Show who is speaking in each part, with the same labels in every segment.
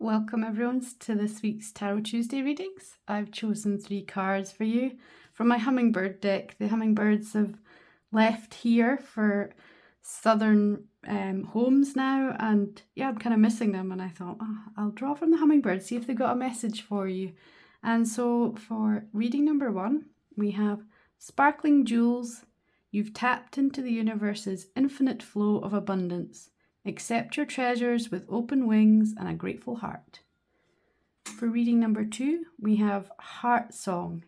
Speaker 1: Welcome everyone to this week's Tarot Tuesday readings. I've chosen 3 cards for you from my hummingbird deck. The hummingbirds have left here for southern homes now, and yeah, I'm kind of missing them, and I thought, I'll draw from the hummingbird, see if they got a message for you. And so for reading number 1, we have sparkling jewels. You've tapped into the universe's infinite flow of abundance. Accept your treasures with open wings and a grateful heart. For reading number 2, we have Heart Song.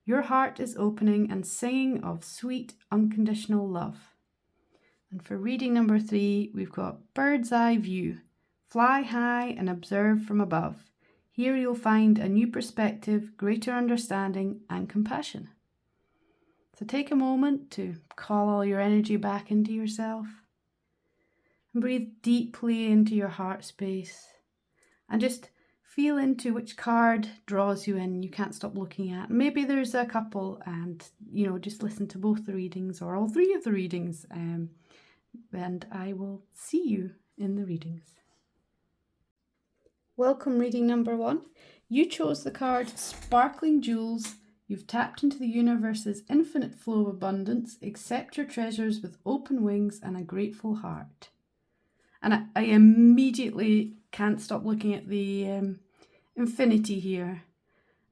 Speaker 1: Your heart is opening and singing of sweet, unconditional love. And for reading number 3, we've got Bird's Eye View. Fly high and observe from above. Here you'll find a new perspective, greater understanding and compassion. So take a moment to call all your energy back into yourself. Breathe deeply into your heart space and just feel into which card draws you in. You can't stop looking at. Maybe there's a couple, and just listen to both the readings or all 3 of the readings, and I will see you in the readings. Welcome, reading number 1. You chose the card Sparkling Jewels. You've tapped into the universe's infinite flow of abundance. Accept your treasures with open wings and a grateful heart. And I immediately can't stop looking at the infinity here.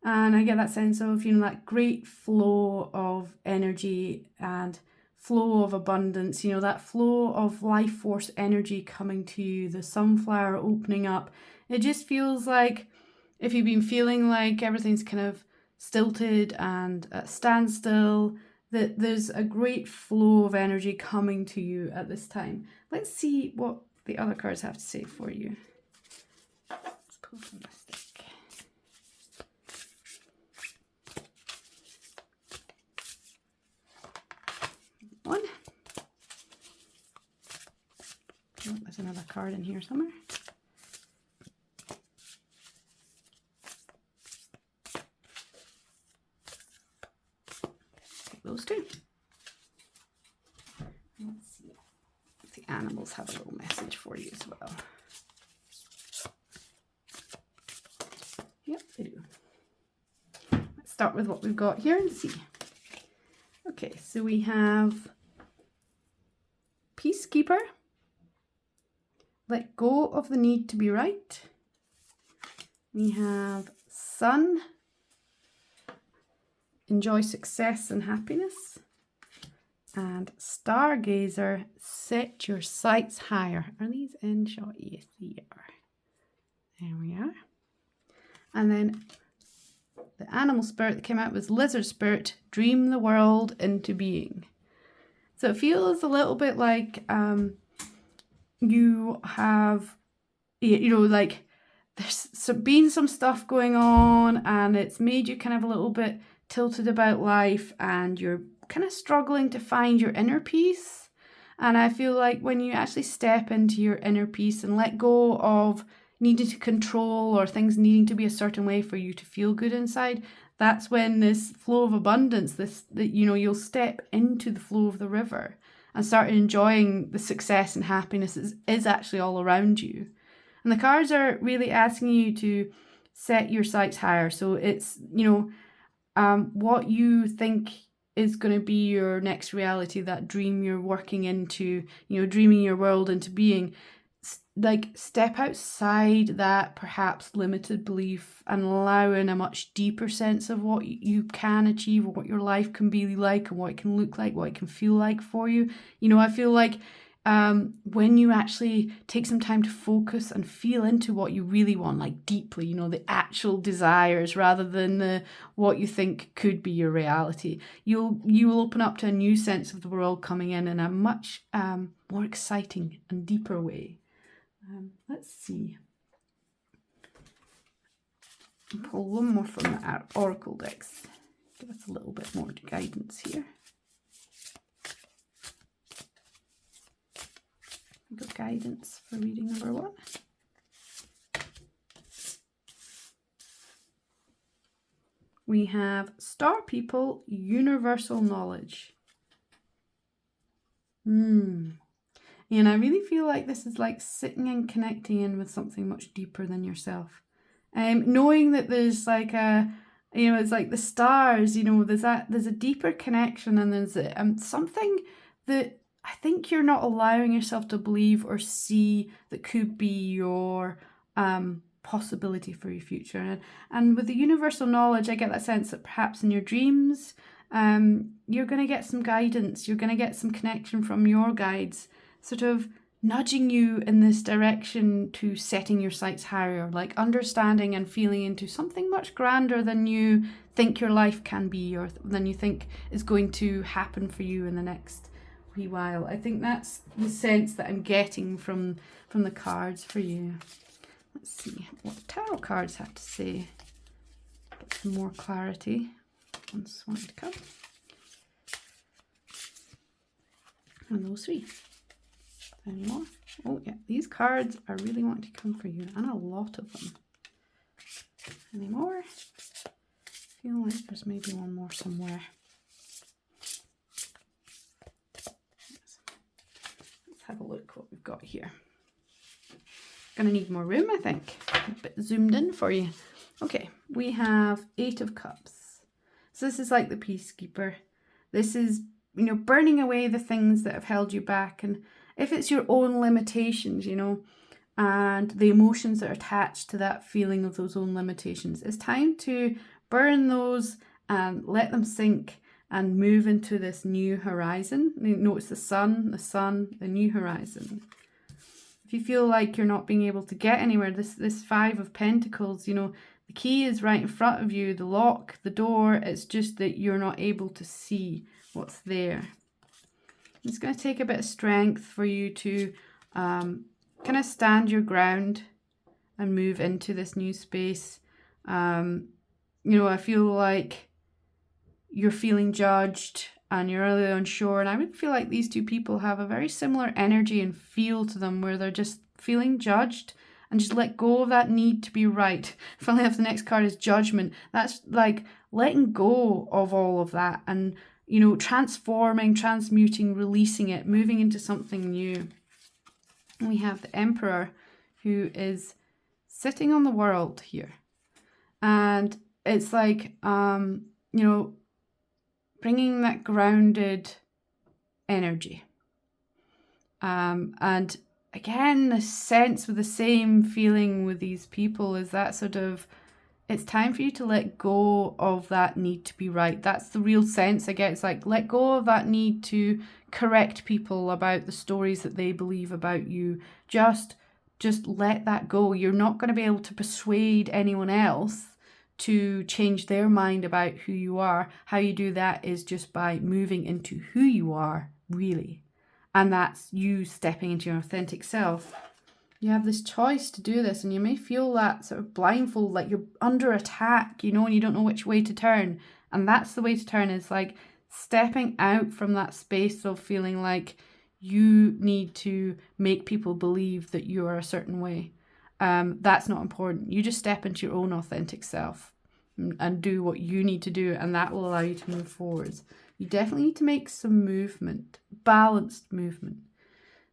Speaker 1: And I get that sense of, that great flow of energy and flow of abundance, that flow of life force energy coming to you, the sunflower opening up. It just feels like if you've been feeling like everything's kind of stilted and at standstill, that there's a great flow of energy coming to you at this time. Let's see what the other cards have to say for you. Let's pull from my stick. One. Oh, there's another card in here somewhere. Take those 2. Let's see. The animals have a little message for you as well. Yep, they do. Let's start with what we've got here and see. Okay, so we have Peacekeeper. Let go of the need to be right. We have Sun. Enjoy success and happiness. And Stargazer, set your sights higher. Are these in shot? Yes, they are. There we are. And then the animal spirit that came out was Lizard Spirit, dream the world into being. So it feels a little bit like you have, like there's been some stuff going on and it's made you kind of a little bit tilted about life, and you're kind of struggling to find your inner peace. And I feel like when you actually step into your inner peace and let go of needing to control or things needing to be a certain way for you to feel good inside, that's when this flow of abundance, you'll step into the flow of the river and start enjoying the success and happiness is actually all around you. And the cards are really asking you to set your sights higher. So it's, what you think is going to be your next reality, that dream you're working into, dreaming your world into being. Like, step outside that perhaps limited belief and allow in a much deeper sense of what you can achieve, or what your life can be like, and what it can look like, what it can feel like for you. I feel like when you actually take some time to focus and feel into what you really want, like deeply, the actual desires rather than what you think could be your reality, you will open up to a new sense of the world coming in a much more exciting and deeper way. Let's see. I'll pull one more from the Oracle decks. Give us a little bit more guidance here. We've got guidance for reading number 1. We have Star People, Universal Knowledge. And I really feel like this is like sitting and connecting in with something much deeper than yourself. Knowing that there's like it's like the stars, there's a deeper connection, and there's something that I think you're not allowing yourself to believe or see that could be your possibility for your future. And with the universal knowledge, I get that sense that perhaps in your dreams, you're going to get some guidance, you're going to get some connection from your guides, sort of nudging you in this direction to setting your sights higher, like understanding and feeling into something much grander than you think your life can be, or than you think is going to happen for you in the next wee while. I think that's the sense that I'm getting from the cards for you. Let's see what the tarot cards have to say. Get some more clarity on this one to come. And those three. Any more? Oh yeah, these cards are really wanting to come for you, and a lot of them. Any more? I feel like there's maybe one more somewhere. Let's have a look what we've got here. Gonna need more room, I think. A bit zoomed in for you. Okay, we have 8 of Cups. So this is like the peacekeeper. This is, burning away the things that have held you back, and if it's your own limitations, and the emotions that are attached to that feeling of those own limitations, it's time to burn those and let them sink and move into this new horizon. Notice the sun, the new horizon. If you feel like you're not being able to get anywhere, this 5 of Pentacles, the key is right in front of you, the lock, the door. It's just that you're not able to see what's there. It's going to take a bit of strength for you to kind of stand your ground and move into this new space. I feel like you're feeling judged and you're really unsure. And I would feel like these two people have a very similar energy and feel to them, where they're just feeling judged, and just let go of that need to be right. Funnily enough, the next card is Judgment. That's like letting go of all of that and transforming, transmuting, releasing it, moving into something new. And we have the Emperor, who is sitting on the world here. And it's like, bringing that grounded energy. And again, the sense with the same feeling with these people is that sort of, it's time for you to let go of that need to be right. That's the real sense I get. It's like, let go of that need to correct people about the stories that they believe about you. Just let that go. You're not going to be able to persuade anyone else to change their mind about who you are. How you do that is just by moving into who you are, really. And that's you stepping into your authentic self. You have this choice to do this, and you may feel that sort of blindfold, like you're under attack, and you don't know which way to turn. And that's the way to turn, is like stepping out from that space of feeling like you need to make people believe that you are a certain way. That's not important. You just step into your own authentic self and do what you need to do, and that will allow you to move forwards. You definitely need to make some movement, balanced movement.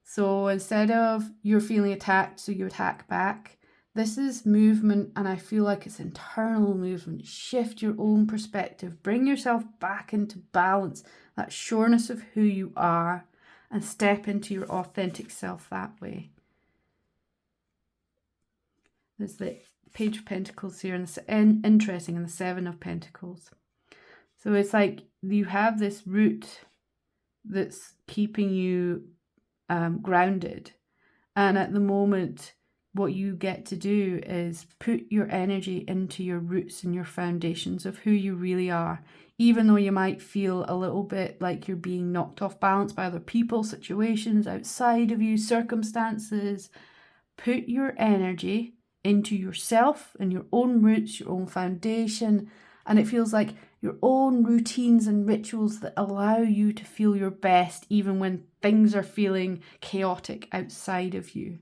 Speaker 1: So instead of you're feeling attacked, so you attack back, this is movement, and I feel like it's internal movement. Shift your own perspective, bring yourself back into balance, that sureness of who you are, and step into your authentic self that way. There's the Page of Pentacles here, and interesting, and the 7 of Pentacles. So it's like you have this root that's keeping you grounded, and at the moment what you get to do is put your energy into your roots and your foundations of who you really are, even though you might feel a little bit like you're being knocked off balance by other people, situations outside of you, circumstances. Put your energy into yourself and your own roots, your own foundation, and it feels like your own routines and rituals that allow you to feel your best even when things are feeling chaotic outside of you.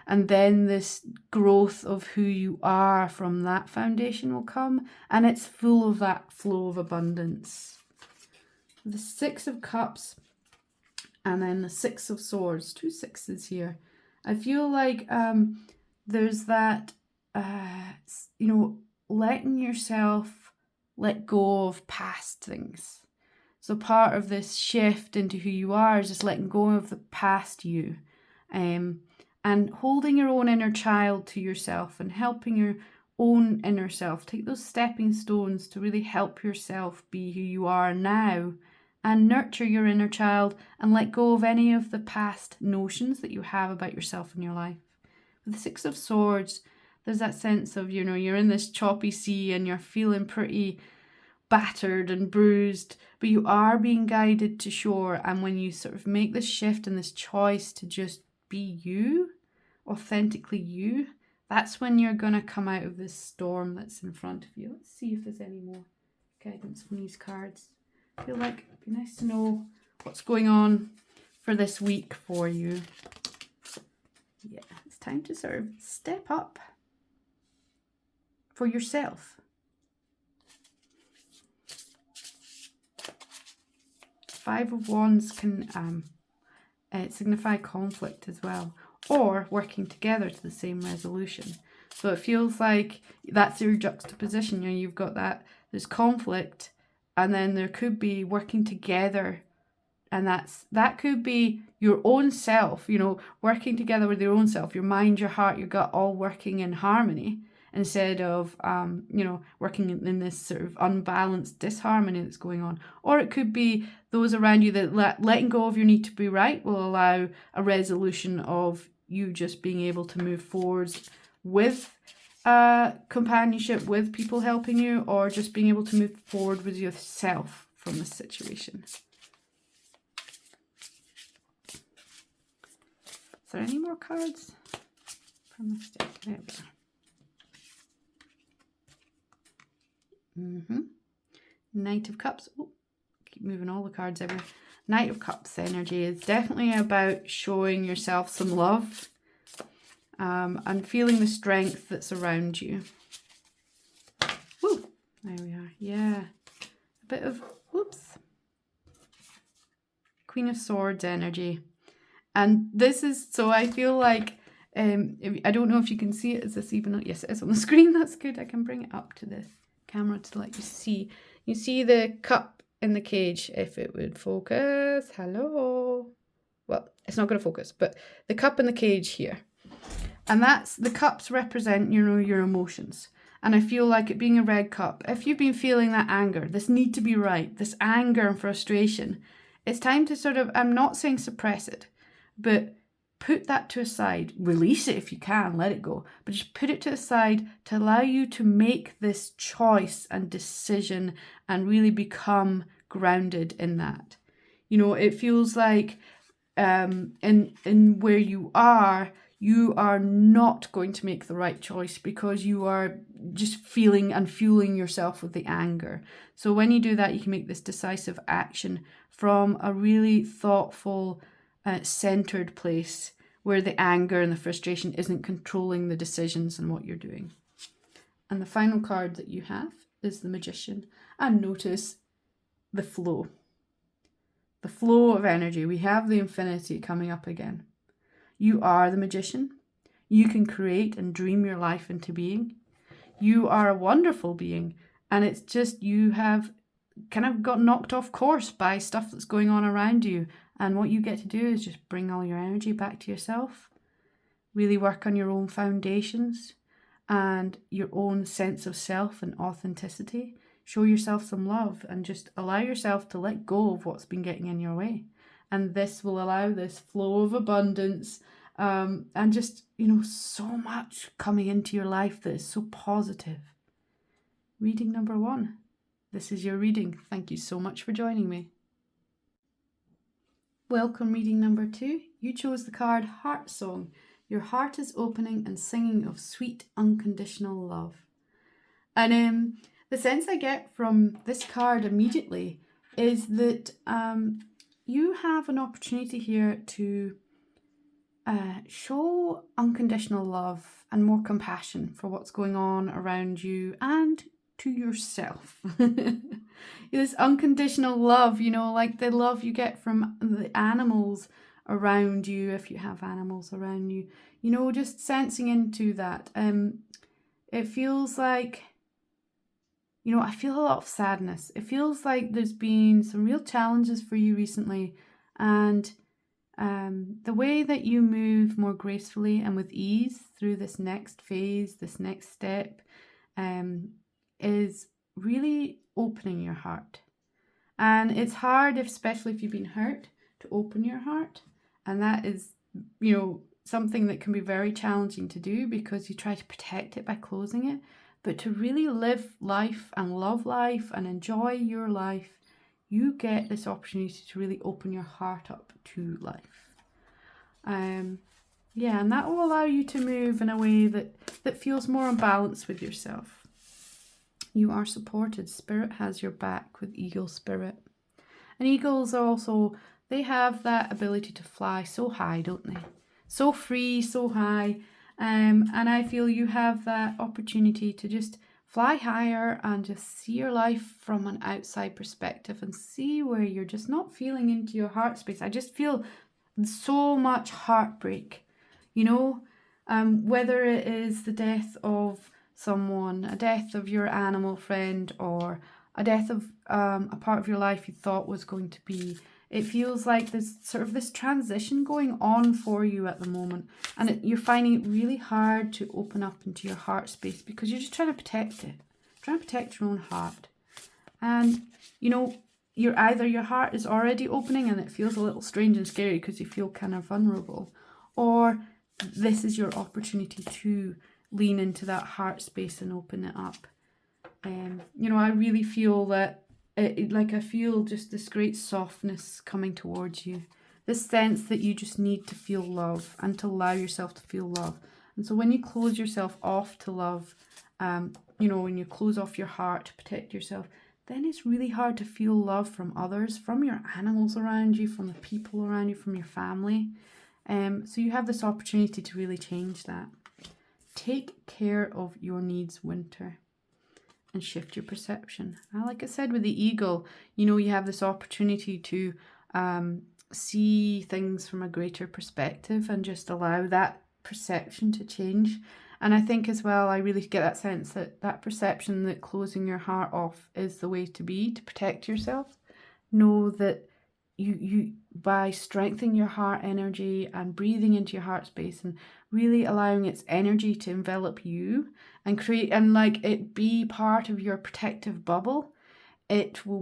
Speaker 1: And then this growth of who you are from that foundation will come, and it's full of that flow of abundance. The 6 of Cups And then the Six of Swords, 2 sixes here. I feel like there's that, letting yourself let go of past things. So part of this shift into who you are is just letting go of the past you, and holding your own inner child to yourself and helping your own inner self take those stepping stones to really help yourself be who you are now, and nurture your inner child and let go of any of the past notions that you have about yourself and your life. With the Six of Swords, there's that sense of, you're in this choppy sea and you're feeling pretty battered and bruised, but you are being guided to shore. And when you sort of make this shift and this choice to just be you, authentically you, that's when you're going to come out of this storm that's in front of you. Let's see if there's any more guidance from these cards. I feel like it'd be nice to know what's going on for this week for you. Yeah, it's time to sort of step up for yourself. Five of Wands can signify conflict as well, or working together to the same resolution. So it feels like that's your juxtaposition. You've got there's conflict, and then there could be working together, and that could be your own self, working together with your own self, your mind, your heart, your gut, all working in harmony, instead of working in this sort of unbalanced disharmony that's going on. Or it could be those around you that letting go of your need to be right will allow a resolution of you just being able to move forwards with companionship, with people helping you, or just being able to move forward with yourself from this situation. Is there any more cards from this deck? There we are. Knight of Cups. Oh, keep moving all the cards everywhere. Knight of Cups energy is definitely about showing yourself some love, and feeling the strength that's around you. Woo! There we are. Yeah. A bit of, whoops. Queen of Swords energy. And this is, so I feel like, I don't know if you can see it. Is this even, yes, it is on the screen. That's good. I can bring it up to the camera to let you see. You see the cup in the cage, if it would focus. Hello. Well, it's not going to focus, but the cup in the cage here. And that's, the cups represent, your emotions. And I feel like it being a red cup, if you've been feeling that anger, this need to be right, this anger and frustration, it's time to sort of, I'm not saying suppress it, but put that to a side. Release it if you can, let it go. But just put it to the side to allow you to make this choice and decision and really become grounded in that. It feels like in where you are not going to make the right choice because you are just feeling and fueling yourself with the anger. So when you do that, you can make this decisive action from a really thoughtful, centered place where the anger and the frustration isn't controlling the decisions and what you're doing. And the final card that you have is the Magician. And notice the flow. The flow of energy. We have the infinity coming up again. You are the magician. You can create and dream your life into being. You are a wonderful being. And it's just you have kind of got knocked off course by stuff that's going on around you. And what you get to do is just bring all your energy back to yourself. Really work on your own foundations and your own sense of self and authenticity. Show yourself some love and just allow yourself to let go of what's been getting in your way. And this will allow this flow of abundance, and just, so much coming into your life that is so positive. Reading number 1. This is your reading. Thank you so much for joining me. Welcome, reading number 2. You chose the card Heart Song. Your heart is opening and singing of sweet, unconditional love. And the sense I get from this card immediately is that you have an opportunity here to show unconditional love and more compassion for what's going on around you and to yourself. This unconditional love, like the love you get from the animals around you, if you have animals around you, just sensing into that. It feels like, I feel a lot of sadness. It feels like there's been some real challenges for you recently, and the way that you move more gracefully and with ease through this next phase, this next step, is really opening your heart. And it's hard, especially if you've been hurt, to open your heart. And that is, something that can be very challenging to do because you try to protect it by closing it. But to really live life and love life and enjoy your life, you get this opportunity to really open your heart up to life. And that will allow you to move in a way that feels more in balance with yourself. You are supported. Spirit has your back with eagle spirit. And eagles are also, they have that ability to fly so high, don't they? So free, so high. And I feel you have that opportunity to just fly higher and just see your life from an outside perspective and see where you're just not feeling into your heart space. I just feel so much heartbreak, whether it is the death of someone, a death of your animal friend, or a death of a part of your life you thought was going to be. It feels like there's sort of this transition going on for you at the moment, and you're finding it really hard to open up into your heart space because you're just trying to protect it, trying to protect your own heart. And your heart is already opening and it feels a little strange and scary because you feel kind of vulnerable, or this is your opportunity to lean into that heart space and open it up. I really feel that I feel just this great softness coming towards you, this sense that you just need to feel love and to allow yourself to feel love. And so when you close yourself off to love, when you close off your heart to protect yourself, then it's really hard to feel love from others, from your animals around you, from the people around you, from your family. So you have this opportunity to really change that. Take care of your needs, Winter, and shift your perception. And like I said with the eagle, you have this opportunity to see things from a greater perspective and just allow that perception to change. And I think as well, I really get that sense that perception that closing your heart off is the way to be, to protect yourself. Know that you by strengthening your heart energy and breathing into your heart space and really allowing its energy to envelop you and create and it be part of your protective bubble,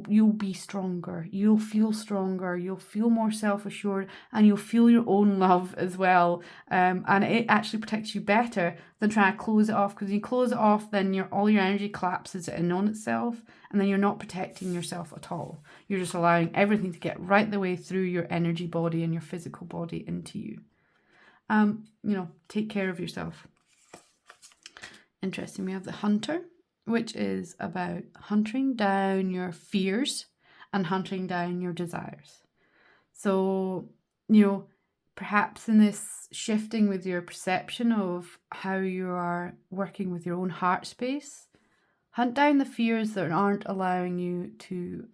Speaker 1: you'll be stronger, you'll feel more self-assured, and you'll feel your own love as well. And it actually protects you better than trying to close it off, because you close it off, then all your energy collapses in on itself, and then you're not protecting yourself at all. You're just allowing everything to get right the way through your energy body and your physical body into you. Take care of yourself. Interesting, we have the hunter, which is about hunting down your fears and hunting down your desires. So, perhaps in this shifting with your perception of how you are working with your own heart space, hunt down the fears that aren't allowing you to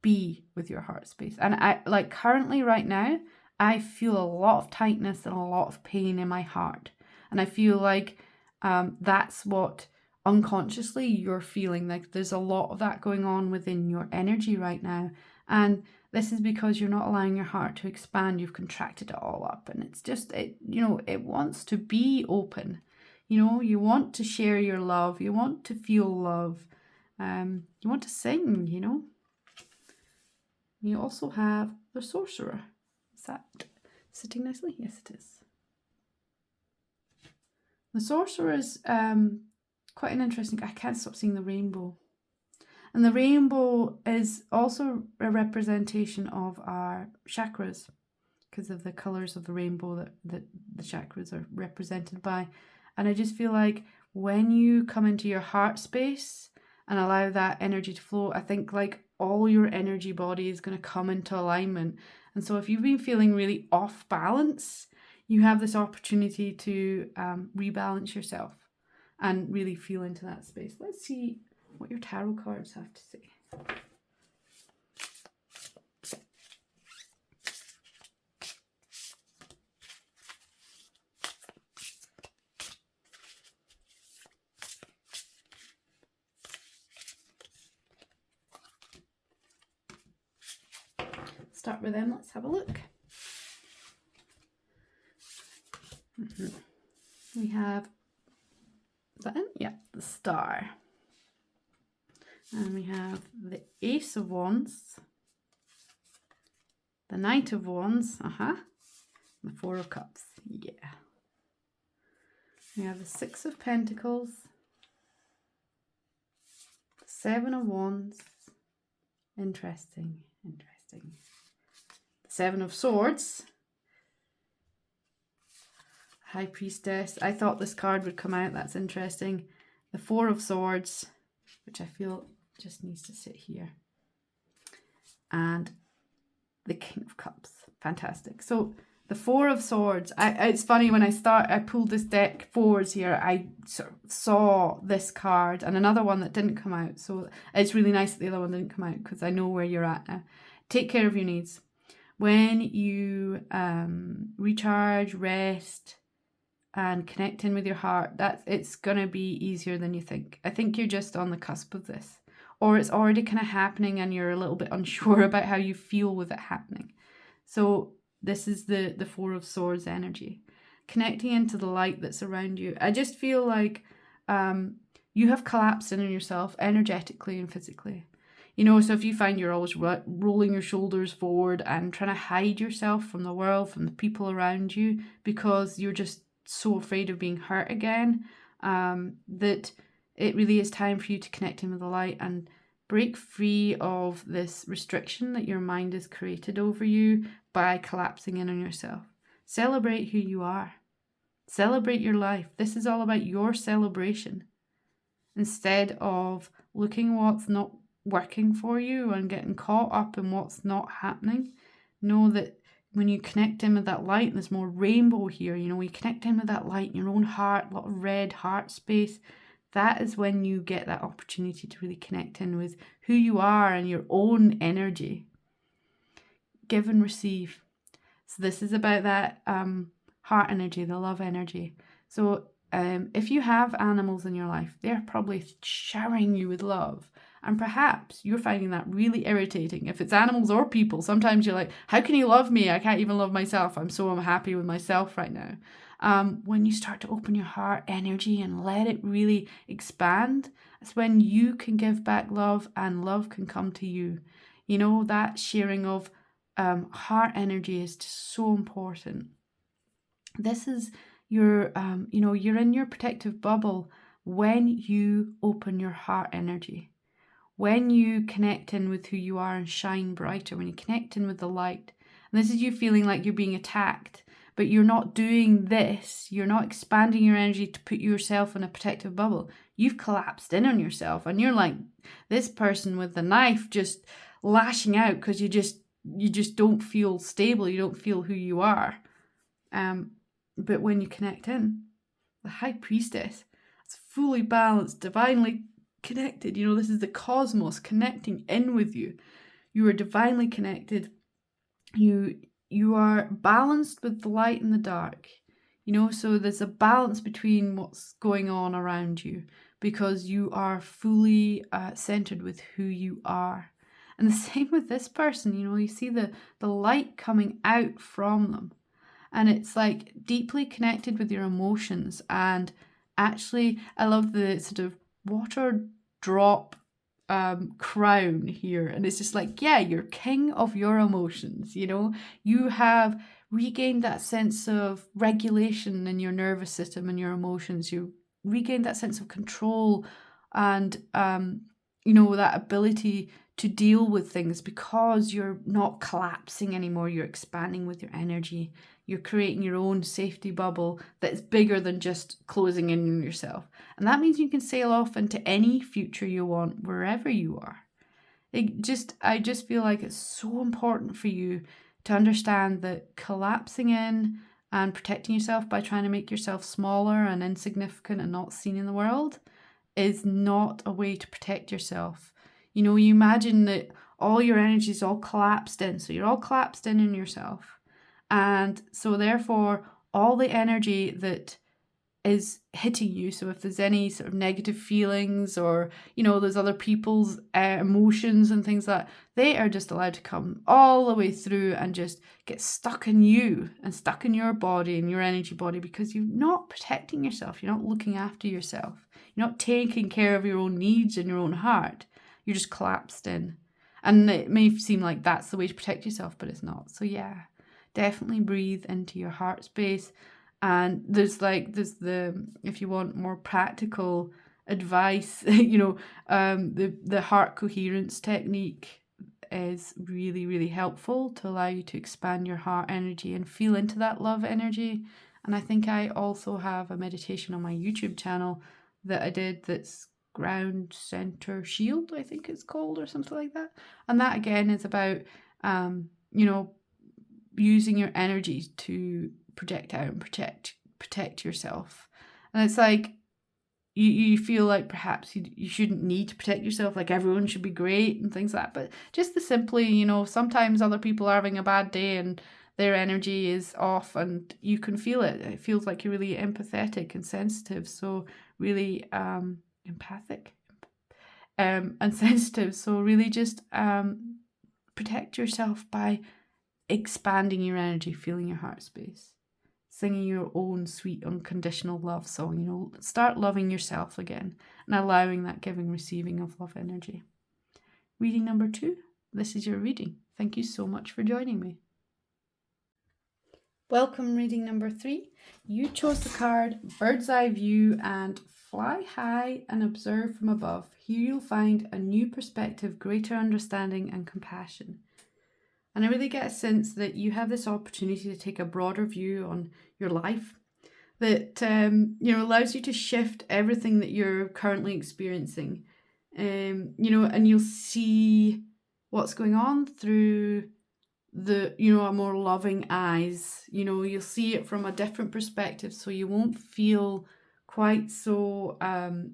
Speaker 1: be with your heart space. And I currently right now, I feel a lot of tightness and a lot of pain in my heart. And I feel like that's what unconsciously you're feeling. Like there's a lot of that going on within your energy right now. And this is because you're not allowing your heart to expand. You've contracted it all up. And it's just, it wants to be open. You want to share your love. You want to feel love. You want to sing, You also have the sorcerer. Is that sitting nicely? Yes, it is. The sorcerer is quite an interesting. I can't stop seeing the rainbow. And the rainbow is also a representation of our chakras, because of the colours of the rainbow that the chakras are represented by. And I just feel like when you come into your heart space and allow that energy to flow, I think all your energy body is going to come into alignment. And so if you've been feeling really off balance, you have this opportunity to rebalance yourself. and really feel into that space. Let's see what your tarot cards have to say. Start with them. Let's have a look. We have that, yeah, the Star. And we have the Ace of Wands, the Knight of Wands, the Four of Cups, yeah. We have the Six of Pentacles, the Seven of Wands, interesting. The Seven of Swords, High Priestess. I thought this card would come out, that's interesting. The Four of Swords, which I feel just needs to sit here. And the King of Cups, fantastic. So the Four of Swords, it's funny, when I pulled this deck fours here, I sort of saw this card and another one that didn't come out. So it's really nice that the other one didn't come out because I know where you're at now. Take care of your needs. When you recharge, rest, and connect in with your heart, it's going to be easier than you think. I think you're just on the cusp of this. Or it's already kind of happening and you're a little bit unsure about how you feel with it happening. So this is the Four of Swords energy. Connecting into the light that's around you. I just feel like you have collapsed in on yourself energetically and physically. You know, so if you find you're always rolling your shoulders forward and trying to hide yourself from the world, from the people around you, because you're just so afraid of being hurt again, that it really is time for you to connect in with the light and break free of this restriction that your mind has created over you by collapsing in on yourself. Celebrate who you are. Celebrate your life. This is all about your celebration. Instead of looking what's not working for you and getting caught up in what's not happening, know that when you connect in with that light, there's more rainbow here. You know, when you connect in with that light in your own heart, a lot of red heart space, that is when you get that opportunity to really connect in with who you are and your own energy. Give and receive. So this is about that heart energy, the love energy. So if you have animals in your life, they're probably showering you with love. And perhaps you're finding that really irritating. If it's animals or people, sometimes you're like, how can you love me? I can't even love myself. I'm so unhappy with myself right now. When you start to open your heart energy and let it really expand, that's when you can give back love and love can come to you. You know, that sharing of heart energy is just so important. This is your, you're in your protective bubble when you open your heart energy. When you connect in with who you are and shine brighter, when you connect in with the light. And this is you feeling like you're being attacked, but you're not doing this. You're not expanding your energy to put yourself in a protective bubble. You've collapsed in on yourself and you're like this person with the knife just lashing out because you just don't feel stable. You don't feel who you are. But when you connect in, the High Priestess, it's fully balanced, divinely connected. You know, this is the cosmos connecting in with you. You are divinely connected. You are balanced with the light and the dark. You know, so there's a balance between what's going on around you because you are fully centered with who you are. And the same with this person, you know, you see the light coming out from them. And it's like deeply connected with your emotions. And actually, I love the sort of water drop crown here. And it's just like, yeah, you're king of your emotions. You know, you have regained that sense of regulation in your nervous system and your emotions. You regained that sense of control and, that ability to deal with things because you're not collapsing anymore. You're expanding with your energy. You're creating your own safety bubble that's bigger than just closing in on yourself. And that means you can sail off into any future you want, wherever you are. I just feel like it's so important for you to understand that collapsing in and protecting yourself by trying to make yourself smaller and insignificant and not seen in the world is not a way to protect yourself. You know, you imagine that all your energy is all collapsed in. So you're all collapsed in yourself. And so therefore, all the energy that is hitting you, so if there's any sort of negative feelings or, you know, there's other people's emotions and things like that, they are just allowed to come all the way through and just get stuck in you and stuck in your body and your energy body, because you're not protecting yourself. You're not looking after yourself. You're not taking care of your own needs in your own heart. You're just collapsed in. And it may seem like that's the way to protect yourself, but it's not. So yeah, definitely breathe into your heart space. And there's the, if you want more practical advice, you know, the heart coherence technique is really, really helpful to allow you to expand your heart energy and feel into that love energy. And I think I also have a meditation on my YouTube channel that I did that's Ground Center Shield, I think it's called, or something like that. And that again is about, you know, using your energy to project out and protect yourself. And it's like you feel like perhaps you shouldn't need to protect yourself, like everyone should be great and things like that. But just the simply, you know, sometimes other people are having a bad day and their energy is off and you can feel it. It feels like you're really empathetic and sensitive. So really empathic and sensitive. So really just protect yourself by expanding your energy, feeling your heart space, singing your own sweet unconditional love song. You know, start loving yourself again and allowing that giving, receiving of love energy. Reading number 2. This is your reading. Thank you so much for joining me. Welcome, reading number 3. You chose the card Bird's Eye View and Fly high and observe from above. Here you'll find a new perspective, greater understanding and compassion. And I really get a sense that you have this opportunity to take a broader view on your life that, you know, allows you to shift everything that you're currently experiencing, you know, and you'll see what's going on through the, you know, a more loving eyes. You know, you'll see it from a different perspective, so you won't feel quite so,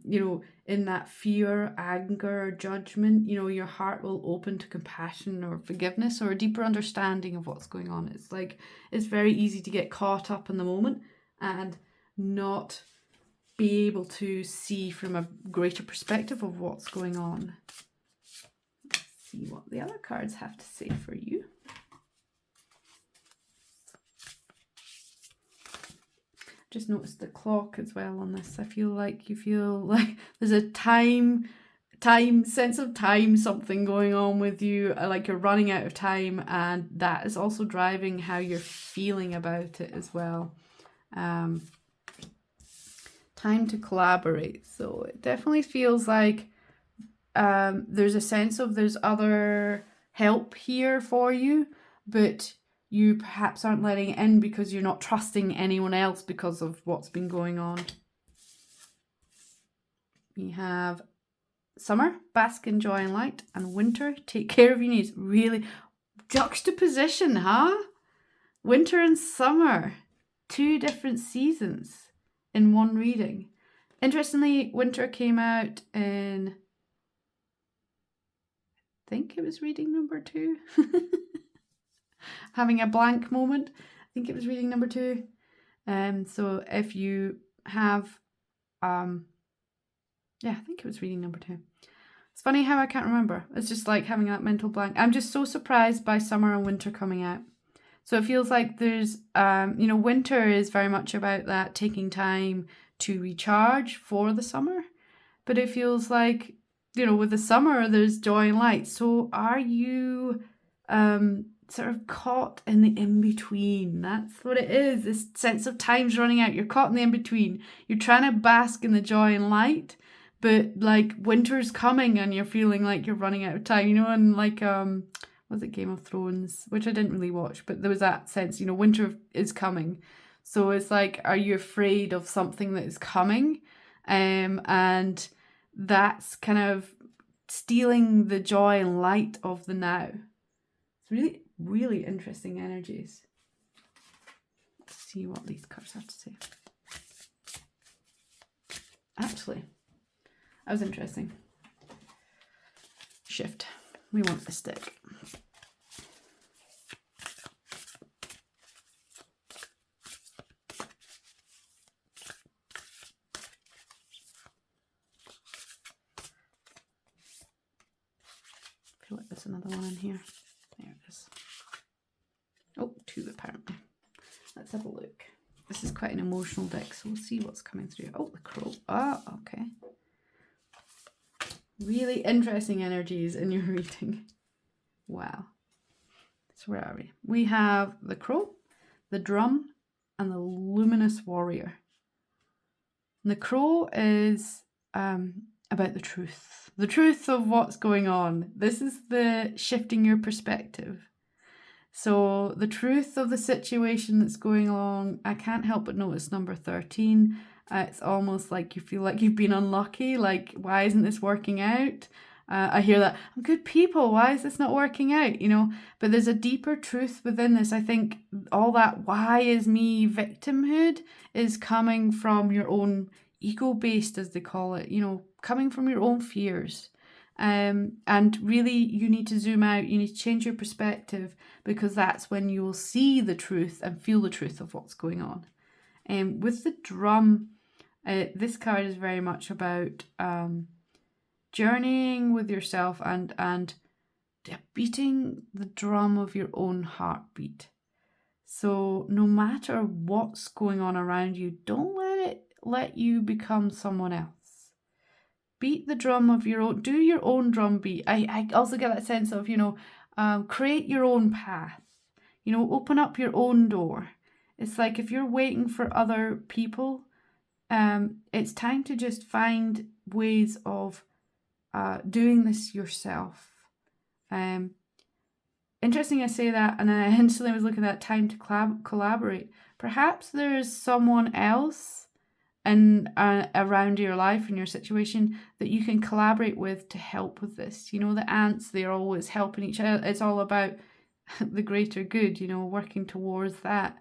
Speaker 1: you know, in that fear, anger, judgment. You know, your heart will open to compassion or forgiveness or a deeper understanding of what's going on. It's like, it's very easy to get caught up in the moment and not be able to see from a greater perspective of what's going on. Let's see what the other cards have to say for you. Just noticed the clock as well on this. I feel like you feel like there's a sense of time, something going on with you, like you're running out of time, and that is also driving how you're feeling about it as well. Time to collaborate. So it definitely feels like there's a sense of there's other help here for you, but you perhaps aren't letting it in because you're not trusting anyone else because of what's been going on. We have summer, bask in joy and light, and winter, take care of your needs. Really juxtaposition, huh? Winter and summer, 2 different seasons in one reading. Interestingly, winter came out in, I think it was reading number 2. Having a blank moment. I think it was reading number 2. So if you have, I think it was reading number 2. It's funny how I can't remember. It's just like having that mental blank. I'm just so surprised by summer and winter coming out. So it feels like there's, you know, winter is very much about that taking time to recharge for the summer. But it feels like, you know, with the summer, there's joy and light. So are you sort of caught in the in-between? That's what it is. This sense of time's running out. You're caught in the in-between. You're trying to bask in the joy and light, but like winter's coming and you're feeling like you're running out of time, you know, and like, was it Game of Thrones, which I didn't really watch, but there was that sense, you know, winter is coming. So it's like, are you afraid of something that is coming? And that's kind of stealing the joy and light of the now. It's really, really interesting energies. Let's see what these cards have to say. Actually, that was interesting. Shift. We want the stick. I feel like there's another one in here. There it is. Oh, two apparently. Let's have a look. This is quite an emotional deck, so we'll see what's coming through. Oh, the crow. Ah, okay. Really interesting energies in your reading. Wow. So where are we? We have the crow, the drum, and the luminous warrior. And the crow is about the truth of what's going on. This is the shifting your perspective. So the truth of the situation that's going on, I can't help but notice number 13. It's almost like you feel like you've been unlucky. Like, why isn't this working out? I hear that, I'm good people, why is this not working out? You know, but there's a deeper truth within this. I think all that why is me victimhood is coming from your own ego-based, as they call it, you know, coming from your own fears. And really you need to zoom out, you need to change your perspective, because that's when you will see the truth and feel the truth of what's going on. With the drum, this card is very much about journeying with yourself and beating the drum of your own heartbeat. So no matter what's going on around you, don't let you become someone else. Beat the drum of your own, do your own drum beat. I also get that sense of, you know, create your own path, you know, open up your own door. It's like if you're waiting for other people, it's time to just find ways of doing this yourself. Interesting I say that, and I instantly was looking at time to collaborate. Perhaps there's someone else and around your life and your situation that you can collaborate with to help with this. You know, the ants, they're always helping each other. It's all about the greater good, you know, working towards that.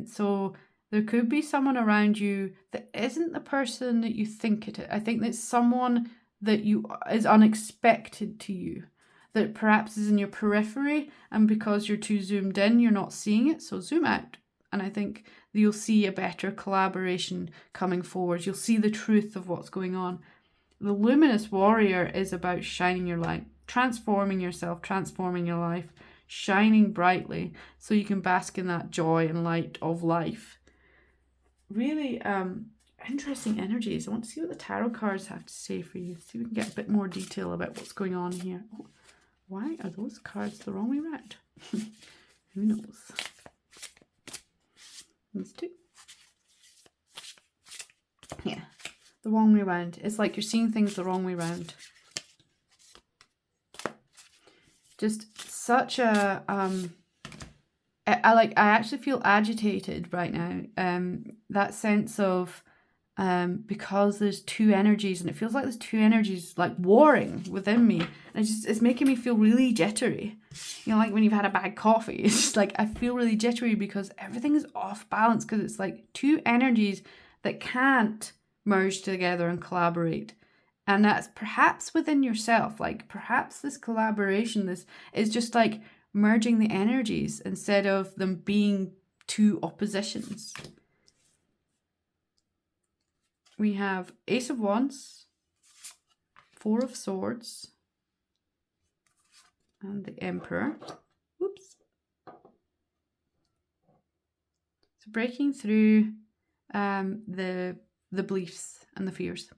Speaker 1: So there could be someone around you that isn't the person that you think it is. I think that's someone that is unexpected to you, that perhaps is in your periphery, and because you're too zoomed in, you're not seeing it. So zoom out. And I think you'll see a better collaboration coming forward. You'll see the truth of what's going on. The luminous warrior is about shining your light, transforming yourself, transforming your life, shining brightly so you can bask in that joy and light of life. Really interesting energies. I want to see what the tarot cards have to say for you. See if we can get a bit more detail about what's going on here. Oh, why are those cards the wrong way around? Who knows? These two. Yeah, the wrong way around. It's like you're seeing things the wrong way around. Just such a I actually feel agitated right now. That sense of because there's two energies, and it feels like there's two energies like warring within me, and it's making me feel really jittery. You know, like when you've had a bad coffee, it's just like I feel really jittery because everything is off balance, because it's like two energies that can't merge together and collaborate. And that's perhaps within yourself, like perhaps this collaboration, this is just like merging the energies instead of them being two oppositions. We have Ace of Wands, Four of Swords, and the Emperor. Whoops. So breaking through the beliefs and the fears.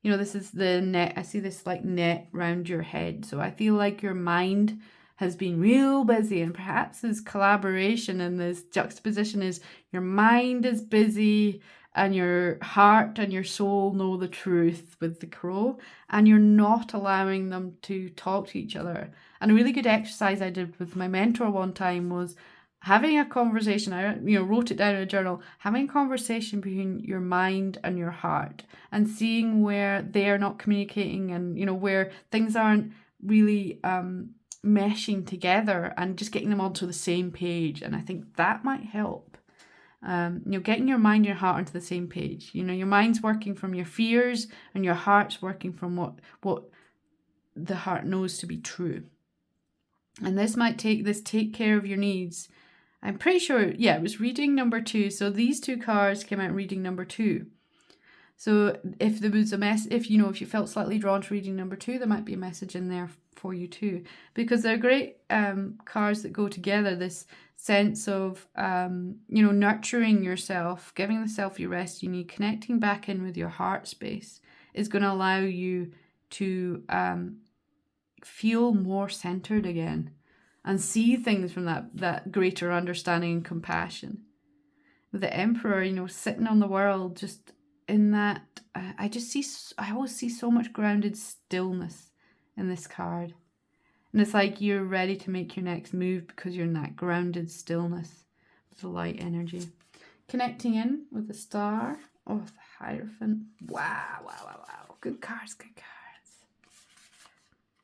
Speaker 1: You know, this is the net. I see this like net round your head. So I feel like your mind has been real busy, and perhaps this collaboration and this juxtaposition is your mind is busy and your heart and your soul know the truth with the crow, and you're not allowing them to talk to each other. And a really good exercise I did with my mentor one time was having a conversation. I wrote it down in a journal, having a conversation between your mind and your heart, and seeing where they're not communicating, and where things aren't really meshing together, and just getting them onto the same page. And I think that might help. Getting your mind and your heart onto the same page. Your mind's working from your fears and your heart's working from what the heart knows to be true. And this might take care of your needs. I'm pretty sure, it was reading number 2. So these 2 cards came out in reading number 2. So if there was if you felt slightly drawn to reading number 2, there might be a message in there for you too, because they're great cards that go together. This sense of nurturing yourself, giving the self your rest you need, connecting back in with your heart space is going to allow you to feel more centered again and see things from that greater understanding and compassion. With the Emperor, sitting on the world, just in that, I always see so much grounded stillness in this card. And it's like you're ready to make your next move because you're in that grounded stillness with the light energy. Connecting in with the Star. Oh, the Hierophant. Wow. Good cards. The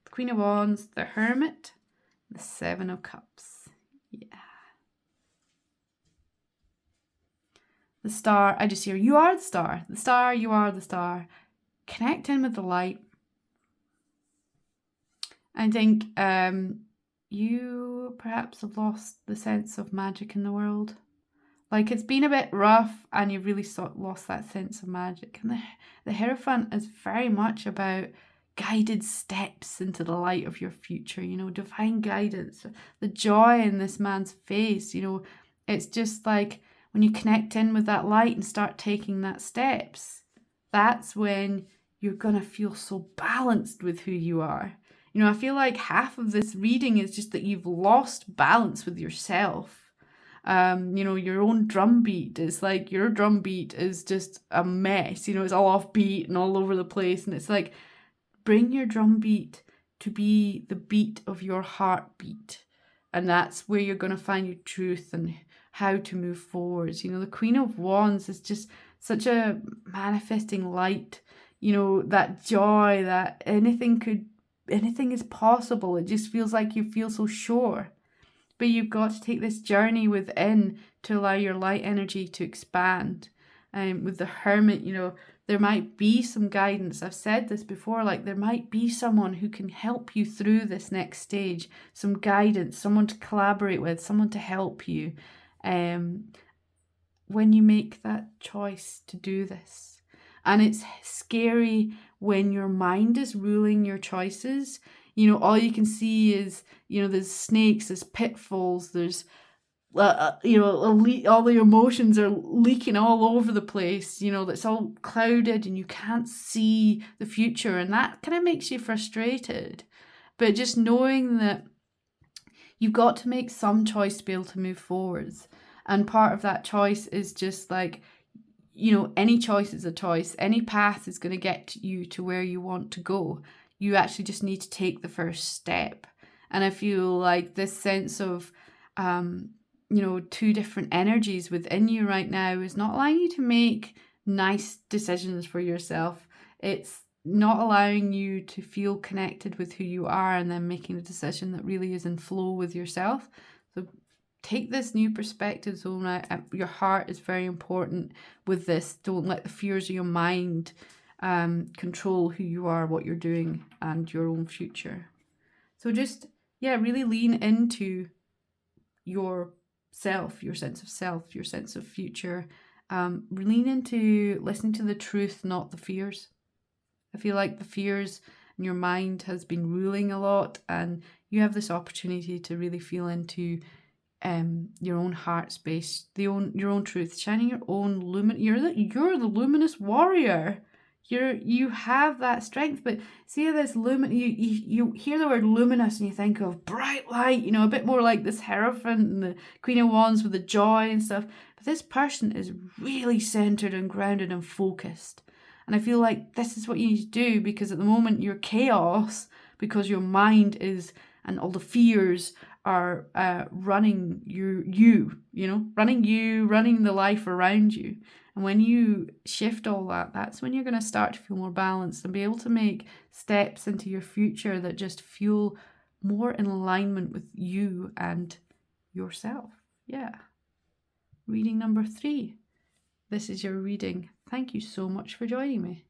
Speaker 1: Queen of Wands, the Hermit, the Seven of Cups. Yeah. The Star, I just hear, you are the star. The Star, you are the star. Connect in with the light. I think you perhaps have lost the sense of magic in the world. Like, it's been a bit rough and you've really lost that sense of magic. And the Hierophant is very much about guided steps into the light of your future, divine guidance. The joy in this man's face, it's just like when you connect in with that light and start taking that steps, that's when you're going to feel so balanced with who you are. I feel like half of this reading is just that you've lost balance with yourself. Your own drumbeat is like, your drumbeat is just a mess. It's all offbeat and all over the place. And it's like, bring your drumbeat to be the beat of your heartbeat. And that's where you're going to find your truth and how to move forwards. The Queen of Wands is just such a manifesting light, that joy that anything is possible. It just feels like you feel so sure. But you've got to take this journey within to allow your light energy to expand. With the Hermit, there might be some guidance. I've said this before, like there might be someone who can help you through this next stage, some guidance, someone to collaborate with, someone to help you when you make that choice to do this. And it's scary when your mind is ruling your choices. All you can see is, there's snakes, there's pitfalls, there's all the emotions are leaking all over the place, that's all clouded and you can't see the future, and that kind of makes you frustrated. But just knowing that you've got to make some choice to be able to move forwards, and part of that choice is just like, any choice is a choice. Any path is going to get you to where you want to go. You actually just need to take the first step. And I feel like this sense of 2 different energies within you right now is not allowing you to make nice decisions for yourself. It's not allowing you to feel connected with who you are and then making a decision that really is in flow with yourself. So take this new perspective zone out. Your heart is very important with this. Don't let the fears of your mind control who you are, what you're doing, and your own future. So just, really lean into your self, your sense of self, your sense of future. Lean into listening to the truth, not the fears. I feel like the fears in your mind has been ruling a lot, and you have this opportunity to really feel into your own heart space, your own truth, shining your own you're the luminous warrior. You have that strength. But see this you hear the word luminous and you think of bright light, a bit more like this Hierophant and the Queen of Wands with the joy and stuff. But this person is really centered and grounded and focused. And I feel like this is what you need to do, because at the moment you're chaos because your mind is, and all the fears are running running the life around you. And when you shift all that, that's when you're going to start to feel more balanced and be able to make steps into your future that just feel more in alignment with you and yourself. Yeah. reading number 3. This is your reading. Thank you so much for joining me.